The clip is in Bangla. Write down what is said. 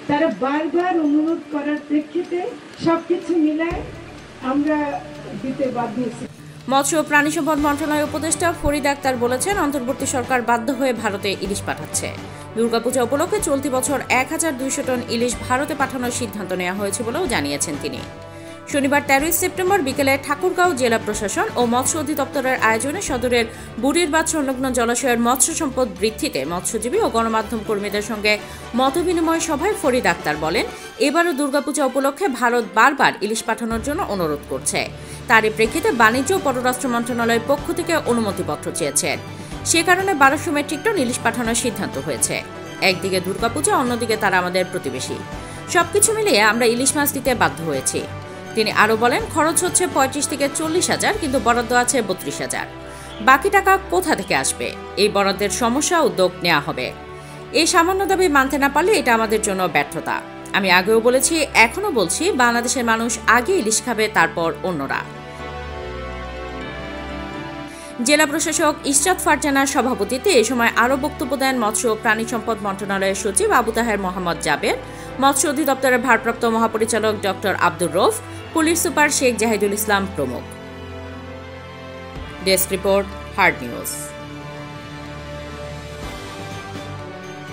তারা বারবার অনুরোধ করার প্রেক্ষিতে সবকিছু মিলায় আমরা দিতে বাধ্য হয়েছি। মৎস্য ও প্রাণী সম্পদ মন্ত্রণালয়ের উপদেষ্টা ফরিদ আক্তার বলেছেন, অন্তর্বর্তী সরকার বাধ্য হয়ে ভারতে ইলিশ পাঠাচ্ছে। দুর্গাপূজা উপলক্ষে চলতি বছর 1200 টন ইলিশ ভারতে পাঠানোর সিদ্ধান্ত নেওয়া হয়েছে বলেও জানিয়েছেন তিনি। শনিবার 13 সেপ্টেম্বর বিকেলে ঠাকুরগাঁও জেলা প্রশাসন ও মৎস্য অধিদপ্তরের আয়োজনে সদরের বুড়িরবাঁধ সংলগ্ন জলাশয়ের মৎস্য সম্পদ বৃদ্ধিতে মৎস্যজীবী ও গণমাধ্যম কর্মীদের সঙ্গে মতবিনিময় সভায় ফরিদ আক্তার বলেন, এবারও দুর্গাপূজা উপলক্ষে ভারত বারবার ইলিশ পাঠানোর জন্য অনুরোধ করছে। তারই প্রেক্ষিতে বাণিজ্য ও পররাষ্ট্র মন্ত্রণালয়ের পক্ষ থেকে অনুমতিপত্র চেয়েছেন। সে কারণে 1200 মেট্রিক টন ইলিশ পাঠানোর সিদ্ধান্ত হয়েছে। একদিকে দুর্গাপূজা, অন্যদিকে তারা আমাদের প্রতিবেশী। সবকিছু মিলিয়ে আমরা ইলিশ মাছ দিতে বাধ্য হয়েছি। তিনি আরও বলেন, খরচ হচ্ছে 35 থেকে 40 হাজার, কিন্তু বরাদ্দ আছে 32,000। বাকি টাকা কোথা থেকে আসবে? এই বরাদ্দের সমস্যা উদ্যোগ নেওয়া হবে। এই সামান্য দাবি মানতে না পারলে এটা আমাদের জন্য ব্যর্থতা। আমি আগেও বলেছি, এখনও বলছি, বাংলাদেশের মানুষ আগে ইলিশ খাবে, তারপর অন্যরা। জেলা প্রশাসক ইশরাত ফারজানার সভাপতিত্বে এ সময় আরও বক্তব্য দেন মৎস্য ও প্রাণী সম্পদ মন্ত্রণালয়ের সচিব আবু তাহের মোহাম্মদ জাবের, মৎস্য অধিদপ্তরের ভারপ্রাপ্ত মহাপরিচালক doctor Abdur Rouf, police super Sheikh Jahidul Islam প্রমুখ। Desk report, hard news.